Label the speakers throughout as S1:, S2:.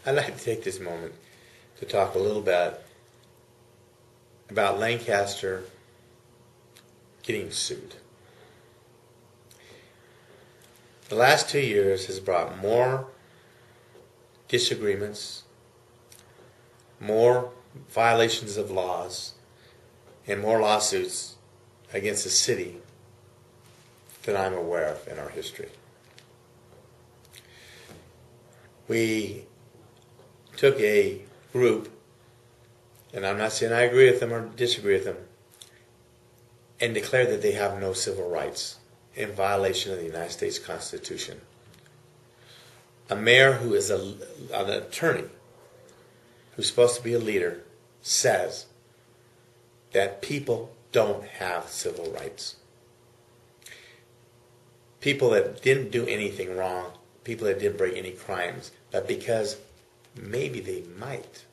S1: I'd like to take this moment to talk a little bit about Lancaster getting sued. The last 2 years has brought more disagreements, more violations of laws, and more lawsuits against the city than I'm aware of in our history. We took a group, and I'm not saying I agree with them or disagree with them, and declared that they have no civil rights in violation of the United States Constitution. A mayor who is an attorney, who's supposed to be a leader, says that people don't have civil rights. People that didn't do anything wrong, people that didn't break any crimes, but because maybe they might,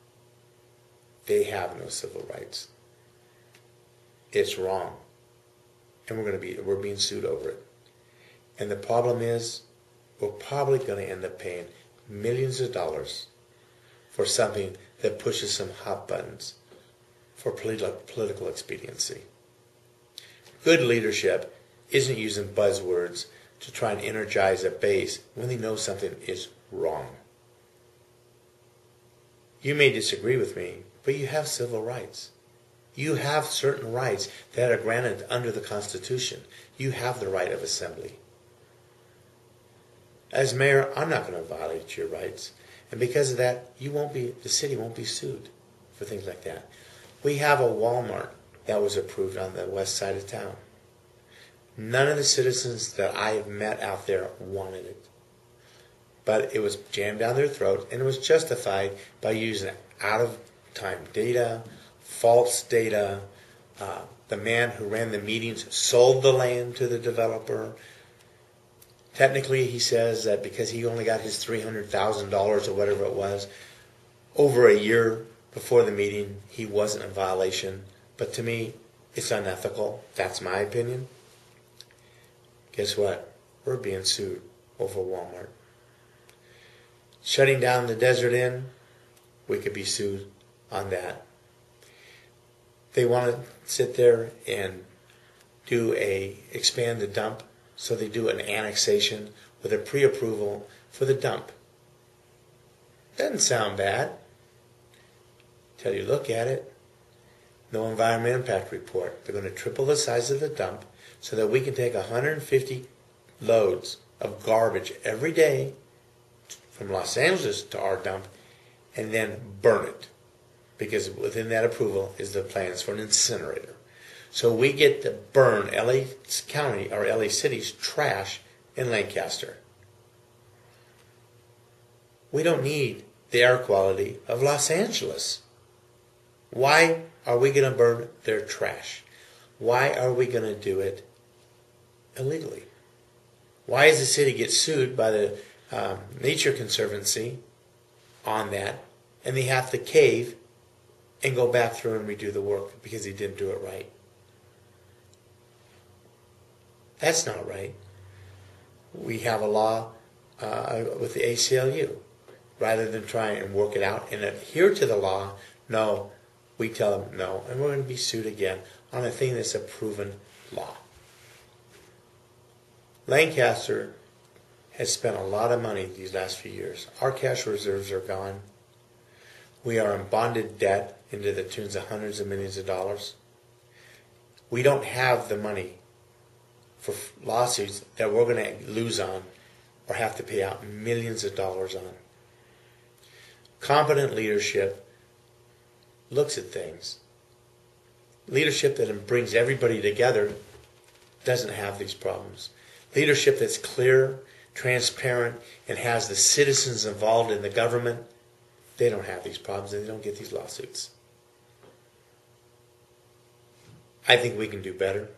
S1: they have no civil rights. It's wrong. And we're being sued over it. And the problem is, we're probably going to end up paying millions of dollars for something that pushes some hot buttons for political expediency. Good leadership isn't using buzzwords to try and energize a base when they know something is wrong. You may disagree with me, but you have civil rights. You have certain rights that are granted under the Constitution. You have the right of assembly. As mayor, I'm not going to violate your rights. And because of that, the city won't be sued for things like that. We have a Walmart that was approved on the west side of town. None of the citizens that I have met out there wanted it. But it was jammed down their throat, and it was justified by using out-of-time data, false data. The man who ran the meetings sold the land to the developer. Technically, he says that because he only got his $300,000 or whatever it was, over a year before the meeting, he wasn't in violation. But to me, it's unethical. That's my opinion. Guess what? We're being sued over Walmart. Shutting down the Desert Inn, we could be sued on that. They want to sit there and expand the dump, so they do an annexation with a pre-approval for the dump. Doesn't sound bad till you look at it. No environmental impact report. They're going to triple the size of the dump so that we can take 150 loads of garbage every day from Los Angeles to our dump and then burn it. Because within that approval is the plans for an incinerator. So we get to burn LA County or LA City's trash in Lancaster. We don't need the air quality of Los Angeles. Why are we going to burn their trash? Why are we going to do it illegally? Why does the city get sued by the Nature Conservancy on that, and they have to cave and go back through and redo the work because he didn't do it right? That's not right. We have a law with the ACLU. Rather than try and work it out and adhere to the law, no, we tell them no, and we're going to be sued again on a thing that's a proven law. Lancaster has spent a lot of money these last few years. Our cash reserves are gone. We are in bonded debt into the tunes of hundreds of millions of dollars. We don't have the money for lawsuits that we're going to lose on or have to pay out millions of dollars on. Competent leadership looks at things. Leadership that brings everybody together doesn't have these problems. Leadership that's clear, transparent, and has the citizens involved in the government, they don't have these problems and they don't get these lawsuits. I think we can do better.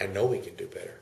S1: I know we can do better.